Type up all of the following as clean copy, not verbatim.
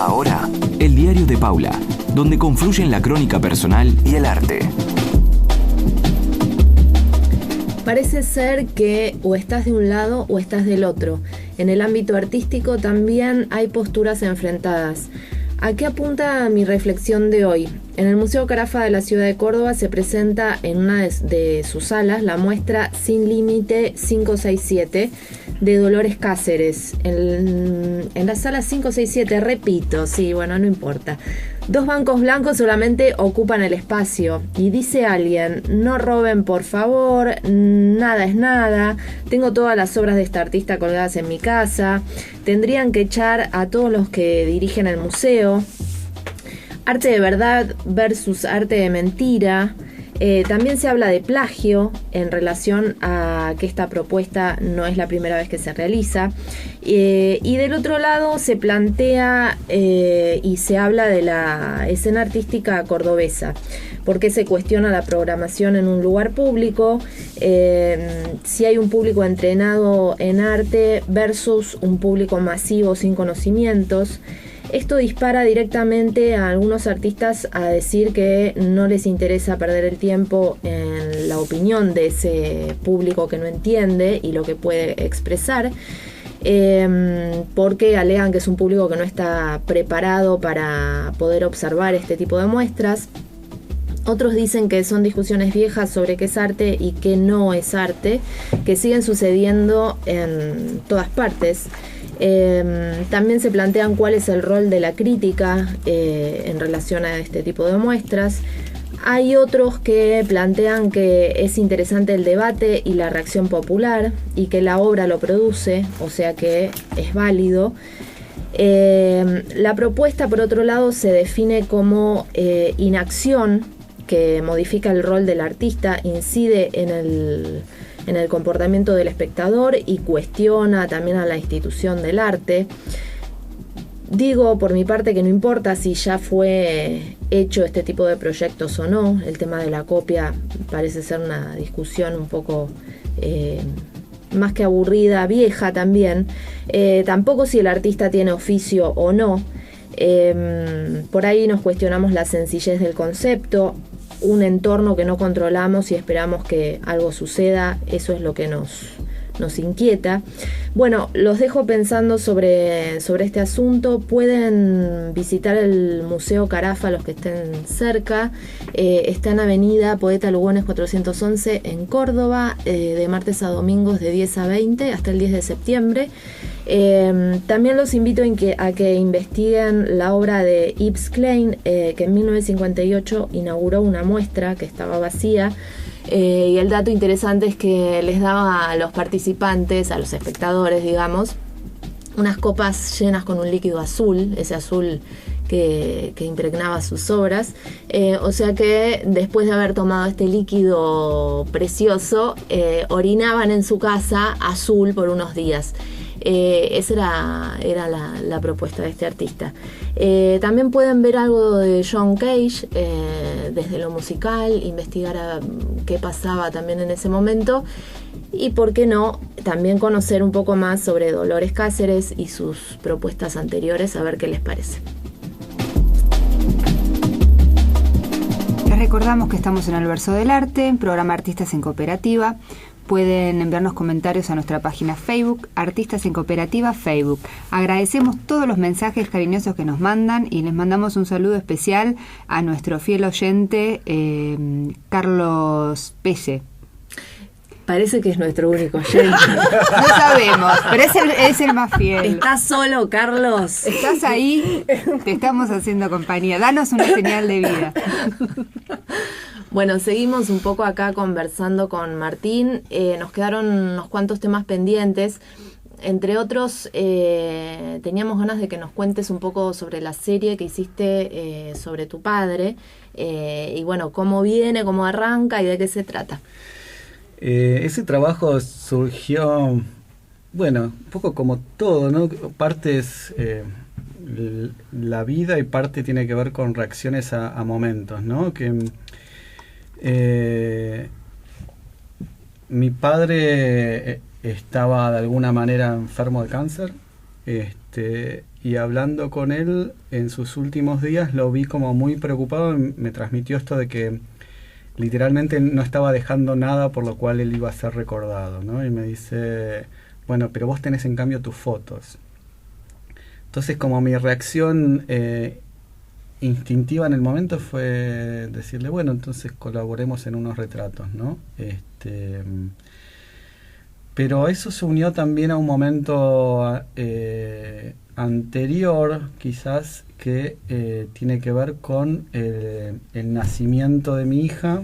Ahora, el diario de Paula, donde confluyen la crónica personal y el arte. Parece ser que o estás de un lado o estás del otro. En el ámbito artístico también hay posturas enfrentadas. ¿A qué apunta mi reflexión de hoy? En el Museo Carafa de la ciudad de Córdoba se presenta en una de sus salas la muestra Sin Límite 567 de Dolores Cáceres. En la sala 567, repito, sí, bueno, no importa. 2 bancos blancos solamente ocupan el espacio y dice alguien: no roben por favor, nada es nada, tengo todas las obras de esta artista colgadas en mi casa, tendrían que echar a todos los que dirigen el museo. Arte de verdad versus arte de mentira. También se habla de plagio en relación a que esta propuesta no es la primera vez que se realiza. Y del otro lado se plantea y se habla de la escena artística cordobesa. ¿Por qué se cuestiona la programación en un lugar público? Si hay un público entrenado en arte versus un público masivo sin conocimientos. Esto dispara directamente a algunos artistas a decir que no les interesa perder el tiempo en la opinión de ese público que no entiende y lo que puede expresar, porque alegan que es un público que no está preparado para poder observar este tipo de muestras. Otros dicen que son discusiones viejas sobre qué es arte y qué no es arte, que siguen sucediendo en todas partes. También se plantean cuál es el rol de la crítica en relación a este tipo de muestras. Hay otros que plantean que es interesante el debate y la reacción popular y que la obra lo produce, o sea que es válido. La propuesta, por otro lado, se define como inacción, que modifica el rol del artista, incide en el comportamiento del espectador y cuestiona también a la institución del arte. Digo por mi parte que no importa si ya fue hecho este tipo de proyectos o no. El tema de la copia parece ser una discusión un poco más que aburrida, vieja también. Tampoco si el artista tiene oficio o no. Por ahí nos cuestionamos la sencillez del concepto, un entorno que no controlamos y esperamos que algo suceda. Eso es lo que nos inquieta. Bueno, los dejo pensando sobre este asunto. Pueden visitar el Museo Carafa los que estén cerca. Está en Avenida Poeta Lugones 411 en Córdoba, de martes a domingos de 10 a 20 hasta el 10 de septiembre. También los invito a que investiguen la obra de Yves Klein, que en 1958 inauguró una muestra que estaba vacía. Y el dato interesante es que les daba a los participantes, a los espectadores, digamos, unas copas llenas con un líquido azul, ese azul que impregnaba sus obras. O sea que después de haber tomado este líquido precioso, orinaban en su casa azul por unos días. Esa era la propuesta de este artista. También pueden ver algo de John Cage desde lo musical, investigar qué pasaba también en ese momento y, por qué no, también conocer un poco más sobre Dolores Cáceres y sus propuestas anteriores, a ver qué les parece. Les recordamos que estamos en El Verso del Arte, programa Artistas en Cooperativa. Pueden enviarnos comentarios a nuestra página Facebook, Artistas en Cooperativa Facebook. Agradecemos todos los mensajes cariñosos que nos mandan y les mandamos un saludo especial a nuestro fiel oyente, Carlos Pelle. Parece que es nuestro único oyente. No sabemos, pero es el más fiel. ¿Estás solo, Carlos? ¿Estás ahí? Te estamos haciendo compañía. Danos una señal de vida. Bueno, seguimos un poco acá conversando con Martín. Nos quedaron unos cuantos temas pendientes. Entre otros, teníamos ganas de que nos cuentes un poco sobre la serie que hiciste sobre tu padre. Y bueno, cómo viene, cómo arranca y de qué se trata. Ese trabajo surgió, bueno, un poco como todo, ¿no? Parte es la vida y parte tiene que ver con reacciones a momentos, ¿no? Que mi padre estaba de alguna manera enfermo de cáncer, y hablando con él en sus últimos días lo vi como muy preocupado. Me transmitió esto de que literalmente no estaba dejando nada por lo cual él iba a ser recordado, ¿no? Y me dice, bueno, pero vos tenés en cambio tus fotos. Entonces, como mi reacción instintiva en el momento fue decirle, bueno, entonces colaboremos en unos retratos, ¿no? Pero eso se unió también a un momento anterior, quizás, que tiene que ver con el nacimiento de mi hija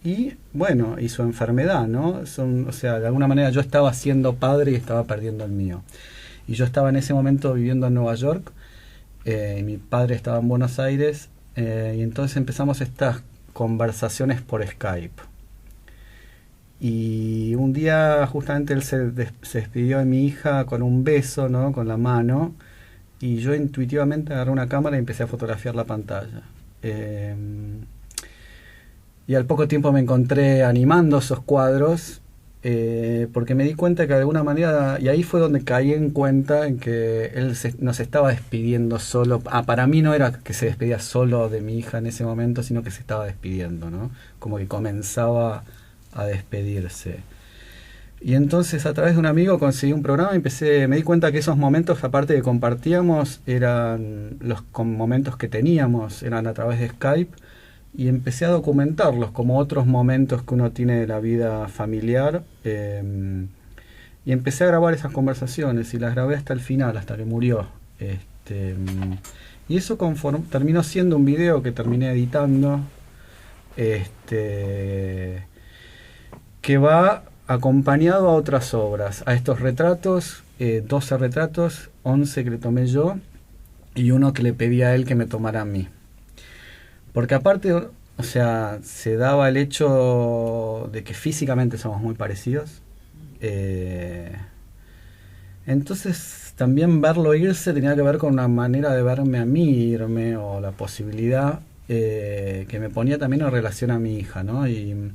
y, bueno, y su enfermedad, ¿no? O sea, de alguna manera yo estaba siendo padre y estaba perdiendo el mío. Y yo estaba en ese momento viviendo en Nueva York, y mi padre estaba en Buenos Aires, y entonces empezamos estas conversaciones por Skype. Y un día justamente él se despidió de mi hija con un beso, ¿no? Con la mano, y yo intuitivamente agarré una cámara y empecé a fotografiar la pantalla. Y al poco tiempo me encontré animando esos cuadros, porque me di cuenta que de alguna manera, y ahí fue donde caí en cuenta en que él nos estaba despidiendo solo. Para mí no era que se despedía solo de mi hija en ese momento, sino que se estaba despidiendo, ¿no? Como que comenzaba a despedirse. Y entonces a través de un amigo conseguí un programa y me di cuenta que esos momentos, aparte de compartíamos, eran los momentos que teníamos, eran a través de Skype, y empecé a documentarlos como otros momentos que uno tiene de la vida familiar, y empecé a grabar esas conversaciones y las grabé hasta el final, hasta que murió. Y eso terminó siendo un video que terminé editando, que va acompañado a otras obras, a estos retratos, 12 retratos, 11 que le tomé yo y uno que le pedí a él que me tomara a mí. Porque aparte, o sea, se daba el hecho de que físicamente somos muy parecidos. Entonces también verlo irse tenía que ver con una manera de verme a mí irme, o la posibilidad que me ponía también en relación a mi hija, ¿no? Y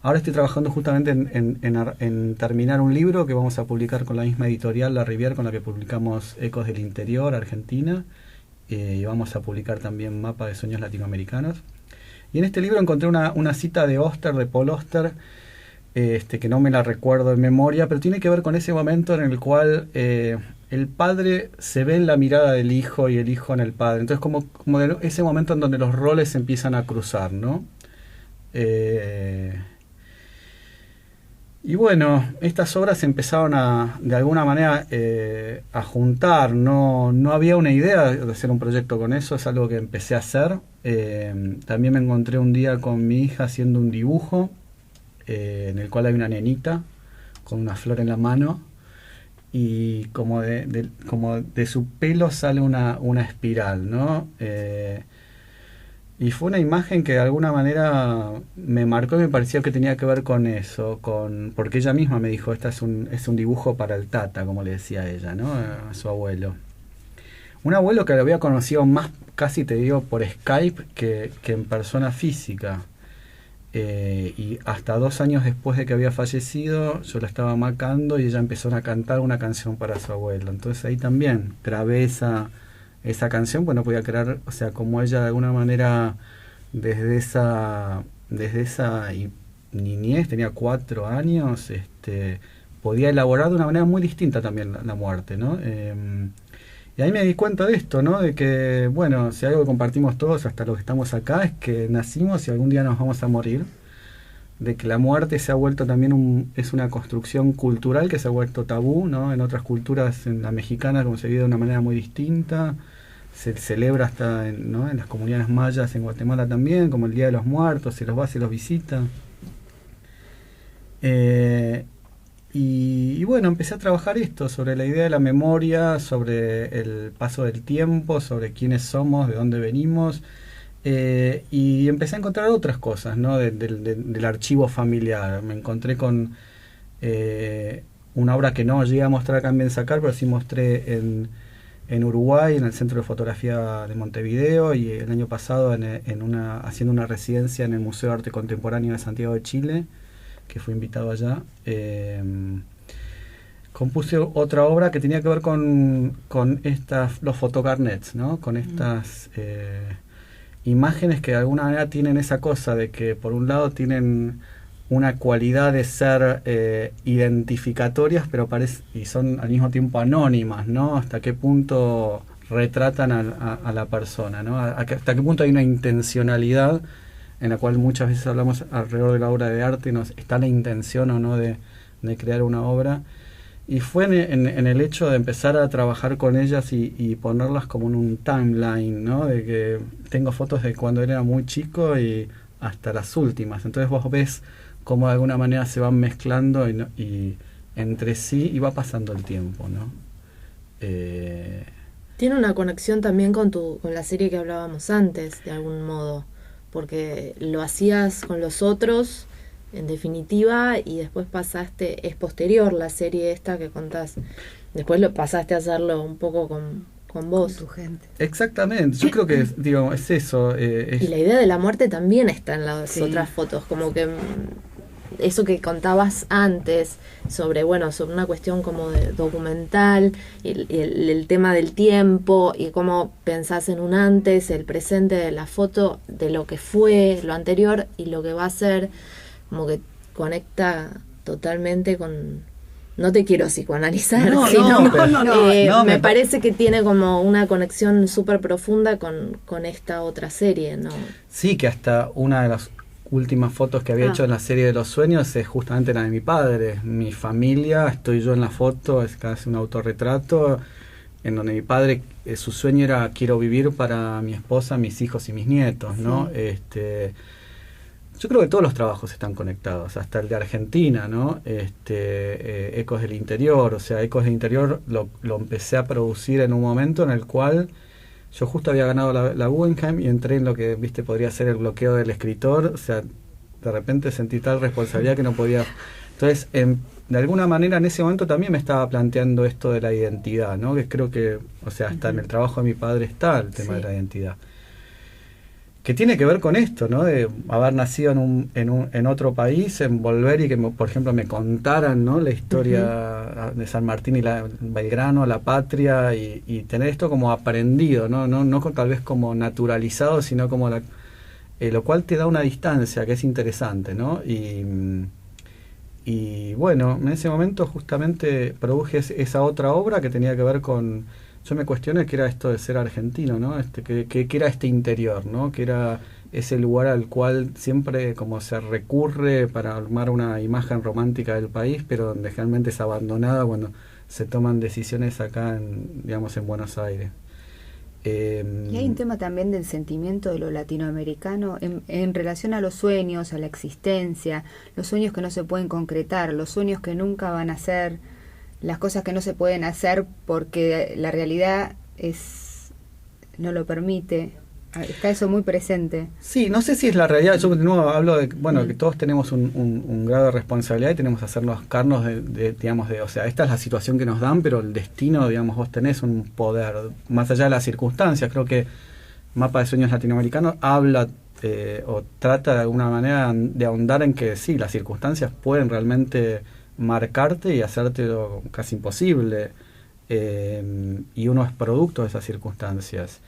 ahora estoy trabajando justamente en terminar un libro que vamos a publicar con la misma editorial, La Rivière, con la que publicamos Ecos del Interior, Argentina, y vamos a publicar también Mapa de Sueños Latinoamericanos. Y en este libro encontré una cita de Paul Auster, que no me la recuerdo de memoria, pero tiene que ver con ese momento en el cual el padre se ve en la mirada del hijo y el hijo en el padre. Entonces como ese momento en donde los roles empiezan a cruzar, ¿no? Y bueno, estas obras empezaron de alguna manera a juntar. No había una idea de hacer un proyecto con eso, es algo que empecé a hacer. También me encontré un día con mi hija haciendo un dibujo, en el cual hay una nenita con una flor en la mano, y como de su pelo sale una espiral, ¿no? Y fue una imagen que de alguna manera me marcó y me pareció que tenía que ver con eso, porque ella misma me dijo, es un dibujo para el tata, como le decía ella, ¿no? A su abuelo. Un abuelo que lo había conocido más, casi te digo, por Skype que en persona física. Y hasta 2 años después de que había fallecido, yo la estaba marcando y ella empezó a cantar una canción para su abuelo. Entonces ahí también grabé esa canción, pues no podía creer, o sea, como ella de alguna manera desde esa niñez, tenía 4 años, podía elaborar de una manera muy distinta también la muerte, ¿no? Y ahí me di cuenta de esto, ¿no? De que, bueno, si algo que compartimos todos, hasta los que estamos acá, es que nacimos y algún día nos vamos a morir. De que la muerte se ha vuelto también es una construcción cultural que se ha vuelto tabú, ¿no? En otras culturas, en la mexicana, como se vive de una manera muy distinta. Se celebra hasta ¿no? en las comunidades mayas, en Guatemala también, como el Día de los Muertos, se los va, se los visita. Y bueno, empecé a trabajar esto, sobre la idea de la memoria, sobre el paso del tiempo, sobre quiénes somos, de dónde venimos, y empecé a encontrar otras cosas, ¿no? del archivo familiar. Me encontré con una obra que no llegué a mostrar acá en Bensacar, pero sí mostré en Uruguay, en el Centro de Fotografía de Montevideo, y el año pasado haciendo una residencia en el Museo de Arte Contemporáneo de Santiago de Chile, que fui invitado allá, compuse otra obra que tenía que ver con los fotocarnets, ¿no? Con estas imágenes que de alguna manera tienen esa cosa de que por un lado tienen una cualidad de ser identificatorias, pero y son al mismo tiempo anónimas, ¿no? Hasta qué punto retratan a la persona, ¿no? Hasta qué punto hay una intencionalidad en la cual muchas veces hablamos alrededor de la obra de arte, está la intención o no de crear una obra. Y fue en el hecho de empezar a trabajar con ellas y ponerlas como en un timeline, ¿no? De que tengo fotos de cuando él era muy chico y hasta las últimas. Entonces vos ves cómo de alguna manera se van mezclando y entre sí y va pasando el tiempo, ¿no? Tiene una conexión también con la serie que hablábamos antes, de algún modo, porque lo hacías con los otros, en definitiva, y después es posterior la serie esta que contás, después lo pasaste a hacerlo un poco con vos. Con tu gente. Exactamente, yo creo que es eso. Y la idea de la muerte también está en las otras fotos, como que eso que contabas antes sobre una cuestión como de documental, el tema del tiempo y cómo pensás en un antes, el presente de la foto, de lo que fue, lo anterior y lo que va a ser, como que conecta totalmente con... No te quiero psicoanalizar, me parece que tiene como una conexión súper profunda con esta otra serie, ¿no? Sí, que hasta una de las últimas fotos que había hecho en la serie de los sueños es justamente la de mi padre. Mi familia, estoy yo en la foto, es casi un autorretrato, en donde mi padre, su sueño era quiero vivir para mi esposa, mis hijos y mis nietos, ¿no? Yo creo que todos los trabajos están conectados, hasta el de Argentina, ¿no? Ecos del Interior, o sea, Ecos del Interior lo empecé a producir en un momento en el cual yo justo había ganado la Guggenheim y entré en lo que, viste, podría ser el bloqueo del escritor, o sea, de repente sentí tal responsabilidad que no podía... Entonces, de alguna manera en ese momento también me estaba planteando esto de la identidad, ¿no? Que creo que, o sea, hasta en el trabajo de mi padre está el tema de la identidad. Que tiene que ver con esto, ¿no? De haber nacido en otro país, en volver y que, por ejemplo, me contaran, ¿no? La historia de San Martín y Belgrano, la patria, y tener esto como aprendido, ¿no? No tal vez como naturalizado, sino como lo cual te da una distancia que es interesante, ¿no? Y bueno, en ese momento justamente produje esa otra obra que tenía que ver con... Yo me cuestioné qué era esto de ser argentino, ¿no? ¿Qué era este interior, ¿no? Que era ese lugar al cual siempre como se recurre para armar una imagen romántica del país, pero donde generalmente es abandonada cuando se toman decisiones acá, en Buenos Aires. Y hay un tema también del sentimiento de lo latinoamericano en relación a los sueños, a la existencia, los sueños que no se pueden concretar, los sueños que nunca van a ser... las cosas que no se pueden hacer porque la realidad no lo permite. Está eso muy presente. Sí, no sé si es la realidad. Yo de nuevo hablo de que todos tenemos un grado de responsabilidad y tenemos que hacernos carnos o sea, esta es la situación que nos dan, pero el destino, vos tenés un poder más allá de las circunstancias. Creo que Mapa de Sueños Latinoamericanos habla o trata de alguna manera de ahondar en que sí, las circunstancias pueden realmente marcarte y hacerte casi imposible, y uno es producto de esas circunstancias.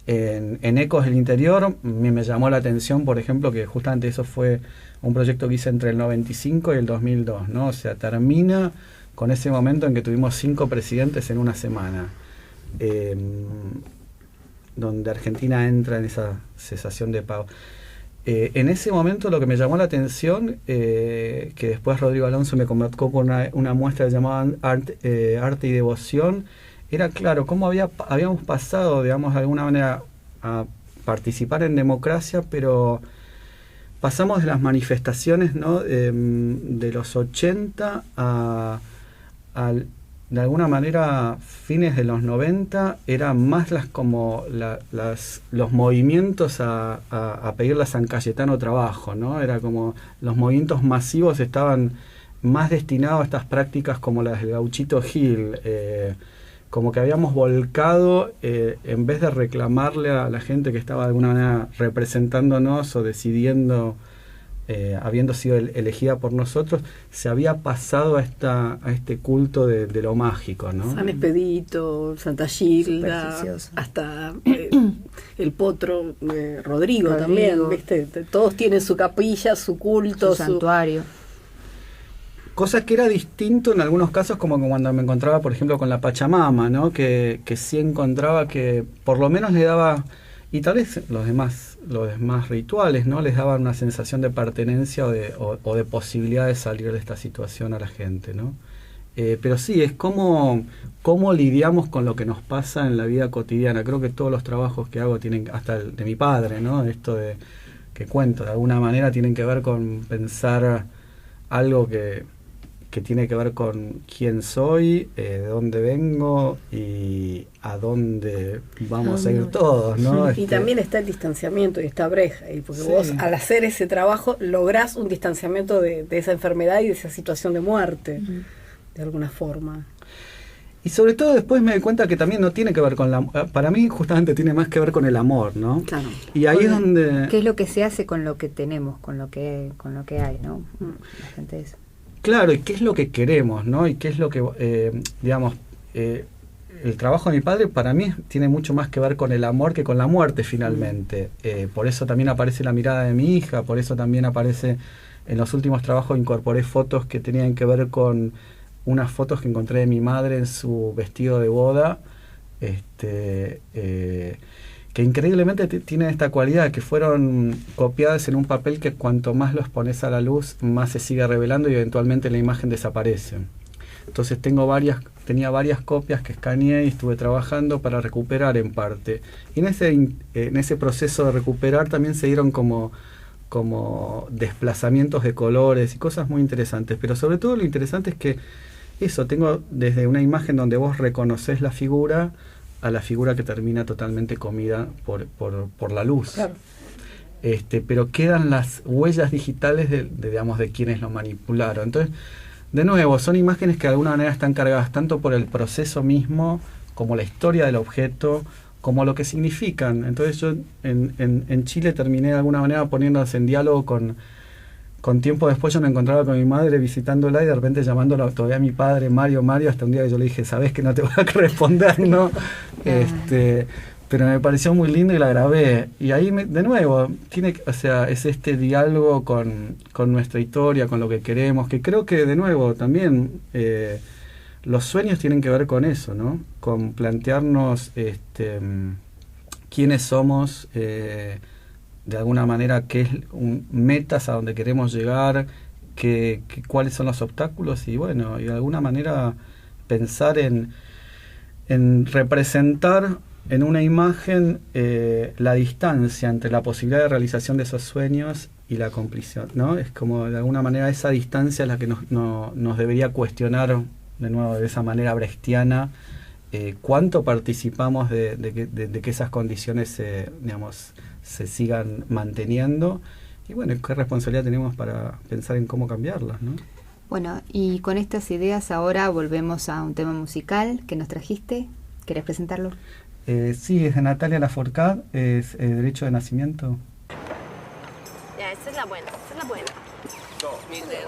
En Ecos del Interior me llamó la atención, por ejemplo, que justamente eso fue un proyecto que hice entre el 95 y el 2002, ¿no? O sea, termina con ese momento en que tuvimos 5 presidentes en una semana, donde Argentina entra en esa cesación de pago. En ese momento lo que me llamó la atención, que después Rodrigo Alonso me convocó con una muestra llamada Arte y Devoción, era claro cómo habíamos pasado, de alguna manera, a participar en democracia, pero pasamos de las manifestaciones, ¿no? De los 80 de alguna manera, fines de los 90, eran más los movimientos a pedirle a San Cayetano trabajo, ¿no? Era como los movimientos masivos estaban más destinados a estas prácticas como las del Gauchito Gil, como que habíamos volcado, en vez de reclamarle a la gente que estaba de alguna manera representándonos o decidiendo habiendo sido elegida por nosotros, se había pasado a este culto de lo mágico, ¿no? San Expedito, Santa Gilda, hasta el potro Rodrigo también, ¿viste? Todos tienen su capilla, su culto, su santuario. Cosa que era distinto en algunos casos, como cuando me encontraba, por ejemplo, con la Pachamama, ¿no? Que sí encontraba que por lo menos le daba, y tal vez los demás rituales, ¿no? Les daban una sensación de pertenencia o de posibilidad de salir de esta situación a la gente, ¿no? Pero sí, es cómo lidiamos con lo que nos pasa en la vida cotidiana. Creo que todos los trabajos que hago tienen, hasta el de mi padre, ¿no? Esto que cuento, de alguna manera tienen que ver con pensar algo que tiene que ver con quién soy, de dónde vengo y a dónde vamos a ir todos, ¿no? Y también está el distanciamiento y esta breja, y porque vos al hacer ese trabajo lográs un distanciamiento de esa enfermedad y de esa situación de muerte, de alguna forma. Y sobre todo después me doy cuenta que también no tiene que ver con para mí justamente tiene más que ver con el amor, ¿no? Claro. Y ahí es donde... ¿Qué es lo que se hace con lo que tenemos, con lo que hay, ¿no? La gente es... Claro, y qué es lo que queremos, ¿no? Y qué es lo que, el trabajo de mi padre para mí tiene mucho más que ver con el amor que con la muerte finalmente. Por eso también aparece la mirada de mi hija, por eso también aparece, en los últimos trabajos incorporé fotos que tenían que ver con unas fotos que encontré de mi madre en su vestido de boda, que increíblemente tienen esta cualidad, que fueron copiadas en un papel que cuanto más los pones a la luz, más se sigue revelando y eventualmente la imagen desaparece. Entonces tenía varias copias que escaneé y estuve trabajando para recuperar en parte. Y en ese proceso de recuperar también se dieron como desplazamientos de colores y cosas muy interesantes. Pero sobre todo lo interesante es que tengo desde una imagen donde vos reconoces la figura a la figura que termina totalmente comida por la luz. Claro. Pero quedan las huellas digitales de quienes lo manipularon. Entonces, de nuevo, son imágenes que de alguna manera están cargadas tanto por el proceso mismo, como la historia del objeto, como lo que significan. Entonces yo en Chile terminé de alguna manera poniéndose en diálogo con tiempo después. Yo me encontraba con mi madre visitándola y de repente llamándolo todavía a mi padre, Mario, hasta un día que yo le dije, sabés que no te voy a responder, ¿no? Pero me pareció muy lindo y la grabé. Y ahí, de nuevo, es este diálogo con nuestra historia, con lo que queremos, que creo que, de nuevo, también los sueños tienen que ver con eso, ¿no? Con plantearnos quiénes somos, de alguna manera qué es metas a donde queremos llegar, cuáles son los obstáculos y bueno, y de alguna manera pensar en representar en una imagen la distancia entre la posibilidad de realización de esos sueños y la complicidad, ¿no? Es como de alguna manera esa distancia es la que nos debería cuestionar de nuevo de esa manera brechtiana, cuánto participamos de que esas condiciones se sigan manteniendo y bueno, qué responsabilidad tenemos para pensar en cómo cambiarlas, ¿no? Bueno, y con estas ideas ahora volvemos a un tema musical que nos trajiste. ¿Querés presentarlo? Sí, es de Natalia Lafourcade, es Derecho de Nacimiento. Ya, esta es la buena, esta es la buena. Muy buena.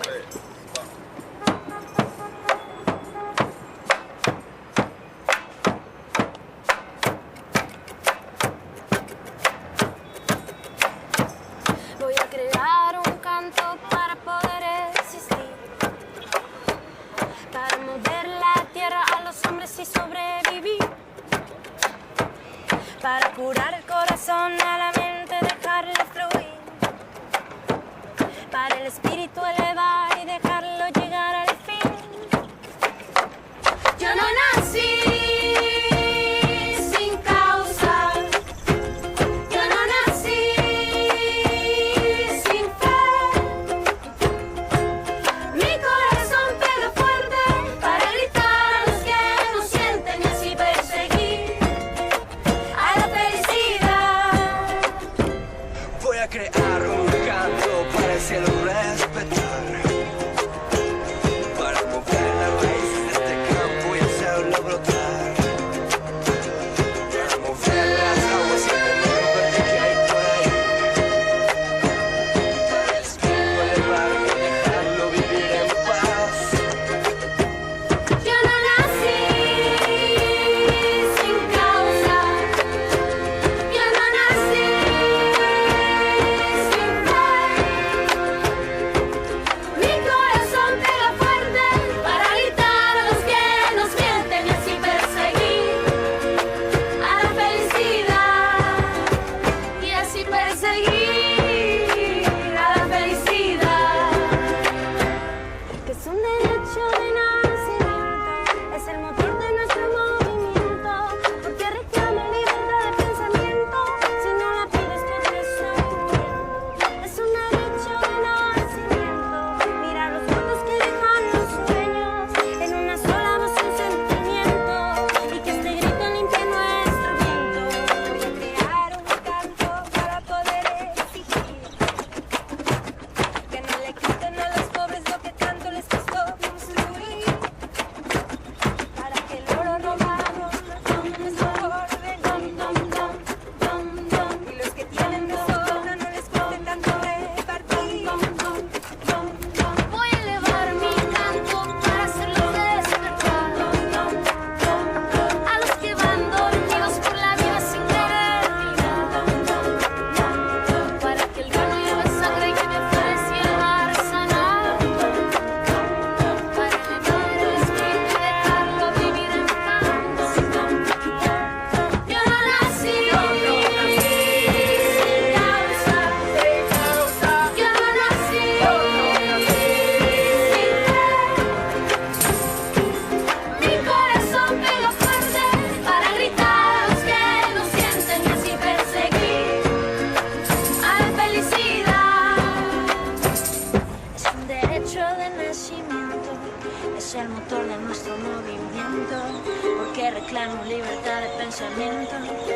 Para curar el corazón, a la mente dejarle fluir, para el espíritu elevar y dejarlo llegar al fin. Yo no nací sin causa, yo no nací sin fe. Mi corazón pega fuerte para gritar a los que no sienten y así perseguir a la felicidad. Voy a crear un canto para el cielo respetar. pensamiento.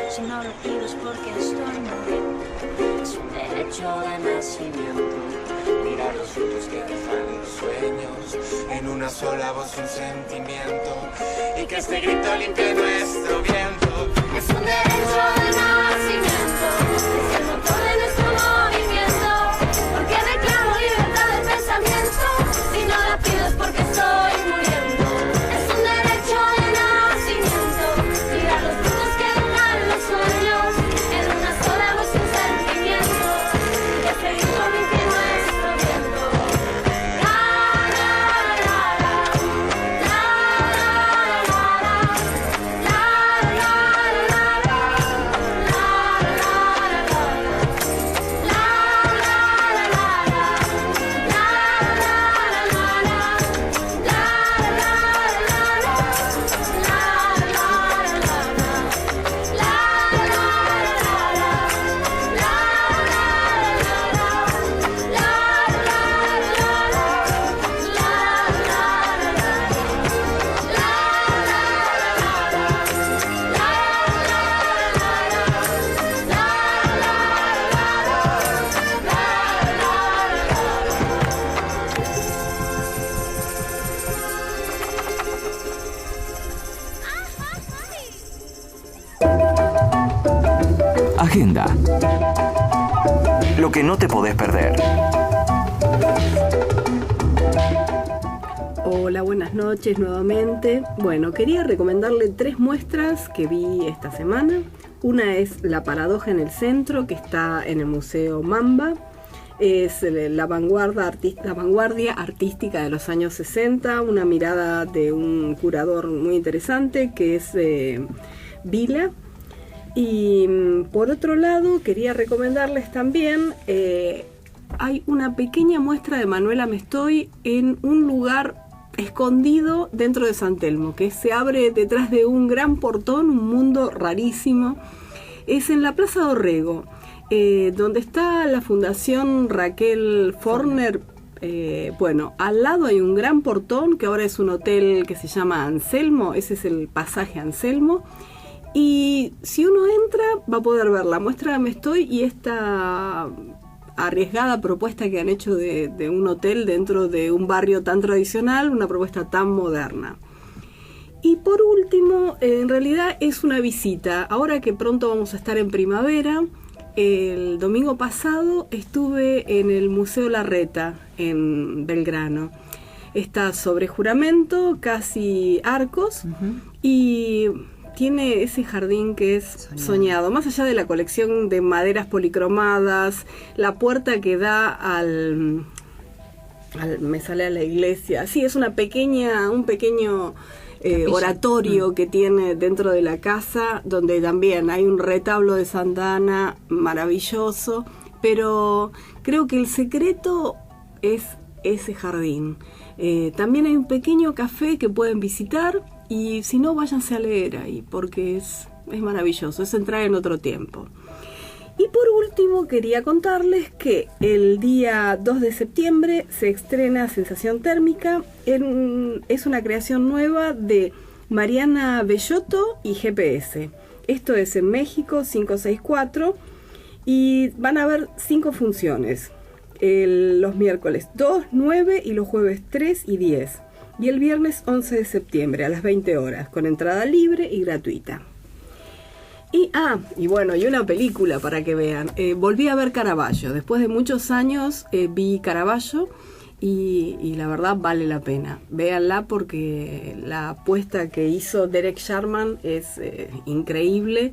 Si no lo pido es porque estoy muriendo. Es un derecho de nacimiento. Mirar los frutos que dejan los sueños. En una sola voz un sentimiento. Y que este grito limpie nuestro viento. Es un derecho de nacimiento. Es el motor de nuestro movimiento. Porque reclamo libertad de pensamiento. Si no la pido es porque estoy muriendo. Es un derecho de nacimiento. Mirar los frutos que dejan los sueños. En una sola voz un sentimiento. Y que este grito limpie nuestro viento. La la la la. La la la la. La la la la. La la la la. La la la la. La la la la. La la la la. Agenda. Lo que no te podés perder. Hola, buenas noches nuevamente. Bueno, quería recomendarle 3 muestras que vi esta semana. Una es La Paradoja en el Centro, que está en el Museo Mamba. Es la vanguardia artística de los años 60, una mirada de un curador muy interesante que es Vila. Y por otro lado, quería recomendarles también, hay una pequeña muestra de Manuela Mestoy en un lugar escondido dentro de San Telmo, que se abre detrás de un gran portón, un mundo rarísimo. Es en la Plaza Dorrego, donde está la Fundación Raquel Forner. Bueno, al lado hay un gran portón que ahora es un hotel que se llama Anselmo. Ese es el pasaje Anselmo. Y si uno entra va a poder ver la muestra de Mestoy y esta arriesgada propuesta que han hecho de un hotel dentro de un barrio tan tradicional, una propuesta tan moderna. Y por último, en realidad es una visita. Ahora que pronto vamos a estar en primavera, el domingo pasado estuve en el Museo Larreta en Belgrano. Está sobre juramento, casi arcos, y tiene ese jardín que es soñado. Más allá de la colección de maderas policromadas, la puerta que da me sale a la iglesia. Sí, es un pequeño oratorio que tiene dentro de la casa, donde también hay un retablo de Santa Ana maravilloso, pero creo que el secreto es ese jardín. También hay un pequeño café que pueden visitar, y si no, váyanse a leer ahí, porque es maravilloso, es entrar en otro tiempo. Y por último, quería contarles que el día 2 de septiembre se estrena Sensación Térmica. Es una creación nueva de Mariana Bellotto y GPS. Esto es en México 564 y van a haber 5 funciones. Los miércoles 2, 9 y los jueves 3 y 10. Y el viernes 11 de septiembre a las 20 horas, con entrada libre y gratuita. Y bueno, y una película para que vean. Volví a ver Caravaggio. Después de muchos años vi Caravaggio y la verdad vale la pena. Véanla porque la apuesta que hizo Derek Sharman es increíble.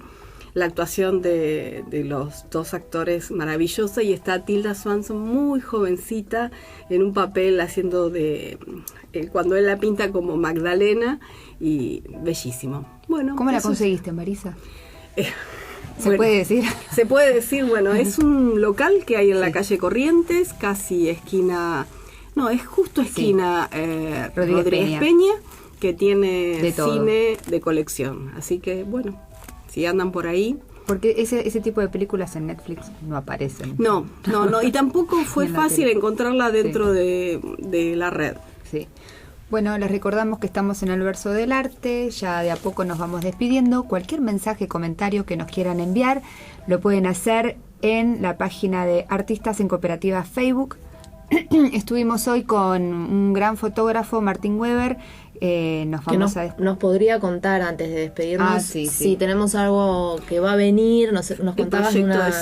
La actuación de los 2 actores maravillosa, y está Tilda Swinton muy jovencita en un papel haciendo cuando él la pinta como Magdalena, y bellísimo. Bueno, ¿cómo la conseguiste, Marisa? ¿Se puede decir? Se puede decir, bueno, es un local que hay en la calle Corrientes, casi esquina, no, es justo esquina Rodríguez Peña, que tiene cine de colección. Así que, bueno, si andan por ahí. Porque ese tipo de películas en Netflix no aparecen. No, y tampoco fue fácil encontrarla dentro de la red. Sí. Bueno, les recordamos que estamos en el verso del arte, ya de a poco nos vamos despidiendo. Cualquier mensaje, comentario que nos quieran enviar, lo pueden hacer en la página de Artistas en Cooperativa Facebook. Estuvimos hoy con un gran fotógrafo, Martín Weber. Nos podría contar antes de despedirnos sí. si tenemos algo que va a venir, nos contabas de una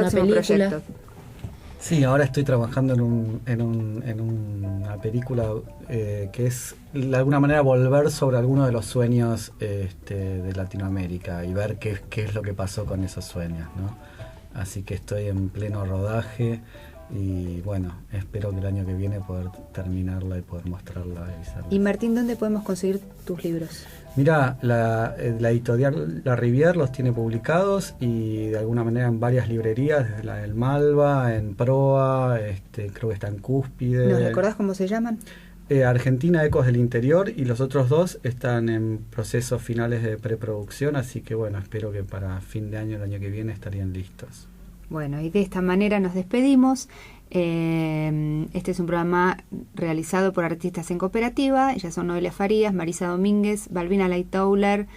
película. Proyecto. Sí, ahora estoy trabajando en una película que es de alguna manera volver sobre algunos de los sueños de Latinoamérica y ver qué es lo que pasó con esos sueños, ¿no? Así que estoy en pleno rodaje y bueno, espero que el año que viene poder terminarla y poder mostrarla. Y Martín, ¿dónde podemos conseguir tus libros? Mira, la editorial La Rivière los tiene publicados y de alguna manera en varias librerías, desde la del Malva, en Proa, creo que está en Cúspide. ¿Nos recordás cómo se llaman? Argentina Ecos del Interior, y los otros dos están en procesos finales de preproducción, así que bueno, espero que para fin de año, el año que viene, estarían listos. Bueno, y de esta manera nos despedimos. Este es un programa realizado por Artistas en Cooperativa. Ellas son Noelia Farías, Marisa Domínguez, Balbina Lightoller,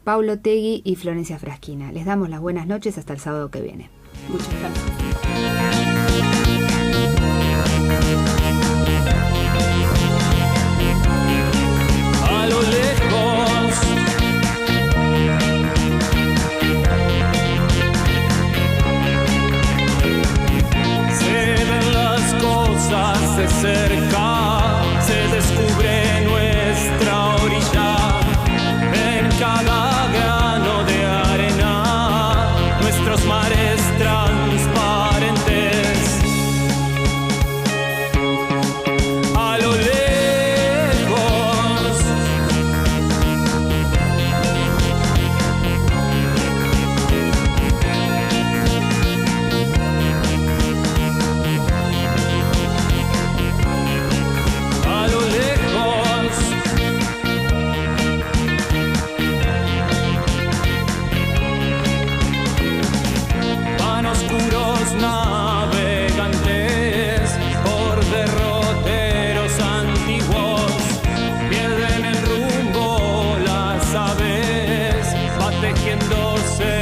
Paulo Tegui y Florencia Fraschina. Les damos las buenas noches hasta el sábado que viene. Muchas gracias. A lo lejos se ven las cosas de cerca, se descubre nuestra orilla en cada grano de arena, nuestros mares transparentes. A lo lejos navegantes por derroteros antiguos pierden el rumbo, las aves va tejiéndose